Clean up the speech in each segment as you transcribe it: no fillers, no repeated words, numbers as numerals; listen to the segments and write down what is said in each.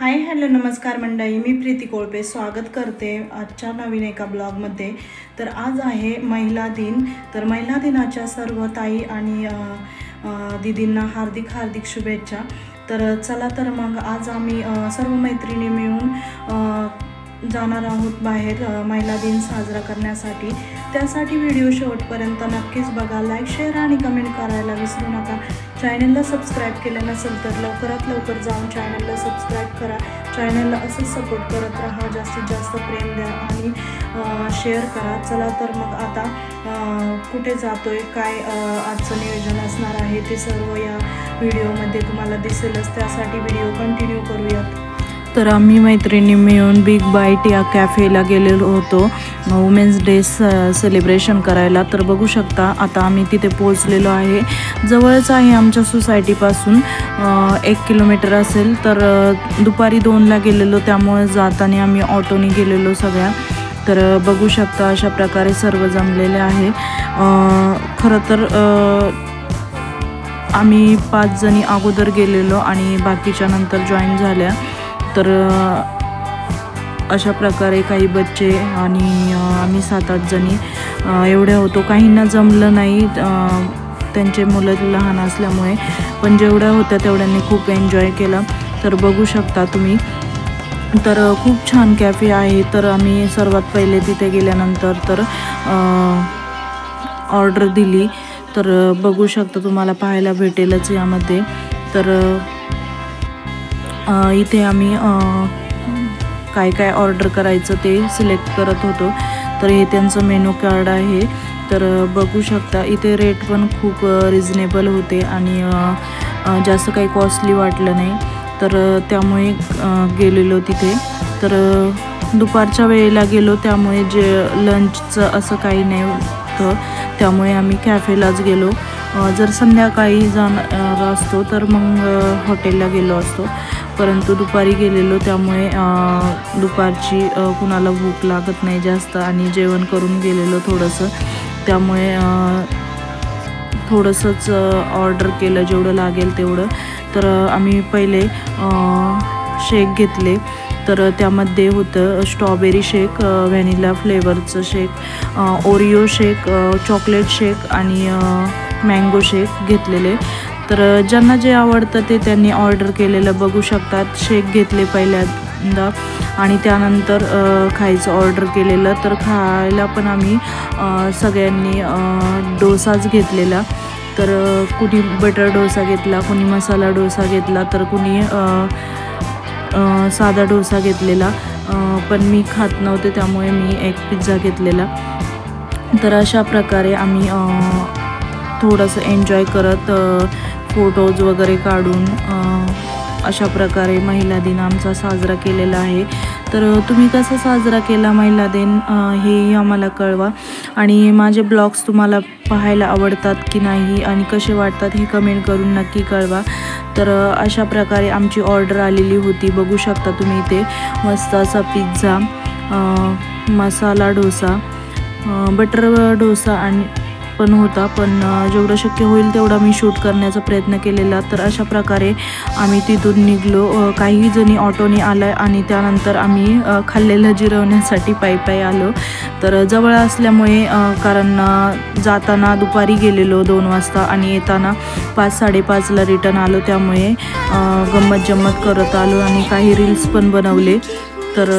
Hi hello नमस्कार मंडळी, मी प्रीती कोळपे स्वागत करते आजच्या नवीन एका ब्लॉगमध्ये। तर आज आहे महिला दिन। तर महिला दिनाच्या सर्व ताई आणि दीदींना हार्दिक हार्दिक शुभेच्छा। तर चला तर मग आज आम्ही सर्व मैत्रिणी मिळून जाणार आहोत बाहेर महिला दिन साजरा करण्यासाठी। त्यासाठी व्हिडिओ शेवटपर्यंत नक्कीच बघा, लाईक शेअर आणि कमेंट करायला विसरू नका। चॅनलला सबस्क्राईब केलं नसेल तर लवकरात लवकर जाऊन चॅनलला सबस्क्राईब करा। चॅनलला असंच सपोर्ट करत राहा, जास्तीत जास्त प्रेम द्या आणि शेअर करा। चला तर मग आता कुठे जातोय, काय आजचं नियोजन असणार आहे ते सर्व या व्हिडिओमध्ये तुम्हाला दिसेलच, त्यासाठी व्हिडिओ कंटिन्यू करूयात। तर आम्ही मैत्रिणी मिळून बिग बाईट या कॅफेला गेलेलो होतो वुमेन्स डे सेलिब्रेशन करायला। तर बघू शकता आता आम्ही तिथे पोहोचलेलो आहे। जवळच आहे आमच्या सोसायटीपासून 1 किलोमीटर असेल। तर दुपारी 2ला गेलेलो, त्यामुळे जाताना आम्ही ऑटोने गेलेलो सगळ्या। तर बघू शकता अशा प्रकारे सर्व जमलेले आहे। खरं तर आम्ही 5 जणी अगोदर गेलेलो आणि बाकीच्या नंतर जॉईन झाल्या। तर अशा प्रकारे काही बच्चे आणि आम्ही 7-8 जणी एवढ्या होतो। काहींना जमलं नाही, त्यांचे मुलं लहान असल्यामुळे, पण जेवढ्या होत्या तेवढ्यांनी खूप एन्जॉय केला। तर बघू शकता तुम्ही, तर खूप छान कॅफे आहे। तर आम्ही सर्वात पहिले तिथे गेल्यानंतर तर ऑर्डर दिली। तर बघू शकता तुम्हाला पाहायला भेटेलच यामध्ये। तर इथे आम्ही काय काय ऑर्डर करायचं ते सिलेक्ट करत होतो। तर हे त्यांचं मेनू कार्ड आहे। तर बघू शकता इथे रेट पण खूप रिजनेबल होते आणि जास्त काही कॉस्टली वाटलं नाही। तर त्यामुळे गेलेलो तिथे। तर दुपारच्या वेळेला गेलो, त्यामुळे जे लंचचं असं काही नाही होतं, त्यामुळे आम्ही कॅफेलाच गेलो। जर संध्याकाळी जाणार असतो तर मग हॉटेलला गेलो असतो, परंतु दुपारी गेलेलो, त्यामुळे दुपारची कुणाला भूक लागत नाही जास्त आणि जेवण करून गेलेलो थोडंसं, त्यामुळे थोडंसंच ऑर्डर केलं जेवढं लागेल तेवढं। तर आम्ही पहिले शेक घेतले। तर त्यामध्ये होतं स्ट्रॉबेरी शेक, व्हॅनिला फ्लेवरचं शेक, ओरिओ शेक, चॉकलेट शेक आणि मँगो शेक घेतलेले। तर ज्यांना जे आवडतं ते त्यांनी ऑर्डर केलेलं बघू शकतात। शेक घेतले पहिल्यांदा आणि त्यानंतर खायचं ऑर्डर केलेलं। तर खायला पण आम्ही सगळ्यांनी डोसाच घेतलेला। तर कुणी बटर डोसा घेतला, कुणी मसाला डोसा घेतला, तर कुणी साधा डोसा घेतलेला। पण मी खात नव्हते, त्यामुळे मी एक पिझ्झा घेतलेला। तर अशा प्रकारे आम्ही थोडंसं एन्जॉय करत फोटोज वगैरे काढून अशा प्रकारे महिला दिन आमचा साजरा केलेला आहे। तर तुम्ही कसा साजरा केला महिला दिन हेही आम्हाला कळवा, आणि माझे ब्लॉग्स तुम्हाला पाहायला आवडतात की नाही आणि कसे वाटतात हे कमेंट करून नक्की कळवा। तर अशा प्रकारे आमची ऑर्डर आलेली होती, बघू शकता तुम्ही इथे मस्त असा पिझ्झा, मसाला डोसा, बटर डोसा आणि पण होता, पण जेवढं शक्य होईल तेवढा मी शूट करण्याचा प्रयत्न केलेला। तर अशा प्रकारे आम्ही तिथून निघलो। काही जणी ऑटोने आल्या आणि त्यानंतर आम्ही खाल्लेलं जिरवण्यासाठी पायी आलो। तर जवळ असल्यामुळे, कारण जाताना दुपारी गेलेलो 2 वाजता आणि येताना 5-5:30ला रिटर्न आलो, त्यामुळे गंमत जम्मत करत आलो आणि काही रील्स पण बनवले। तर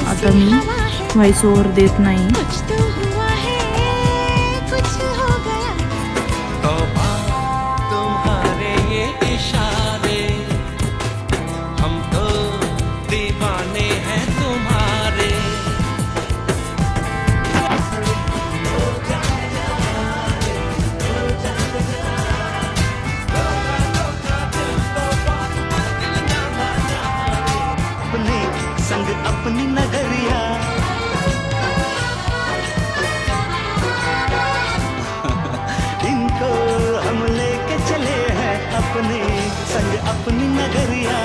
आता मी व्हॉइस ओव्हर देत नाही। संग अपनी नगरिया इनको हम लेके चले हैं अपने संग अपनी नगरिया।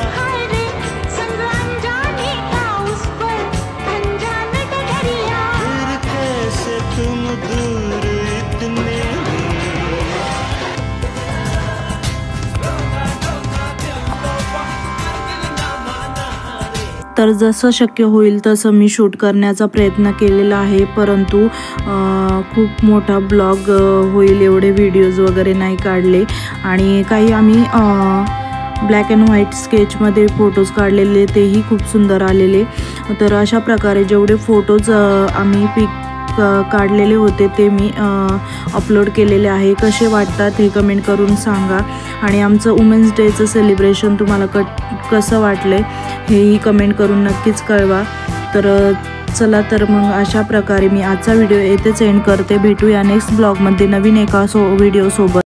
संग अनजाने का उस पर अनजान डगरिया, फिर कैसे तुम दूर इतने तर जसं शक्य होईल तसं मी शूट करण्याचा प्रयत्न केलेला आहे, परंतु खूप मोठा ब्लॉग होईल एवढे व्हिडिओज वगैरे नाही काढले. आणि काही आम्ही ब्लॅक अँड व्हाईट स्केचमध्ये फोटोज काढलेले, तेही खूप सुंदर आलेले. तर अशा प्रकारे जेवढे फोटोज आम्ही काढलेले होते ते मी अपलोड केलेले आहे. कसे वाटतात हे कमेंट करून सांगा. आणि आमचं वुमेन्स डेचं सेलिब्रेशन तुम्हाला कसं वाटलं आहे हेही कमेंट करून नक्कीच कळवा. तर चला तर मग अशा प्रकारे मी आजचा व्हिडिओ येथेच एंड करते. भेटूया नेक्स्ट ब्लॉगमध्ये नवीन एका व्हिडिओसोबत.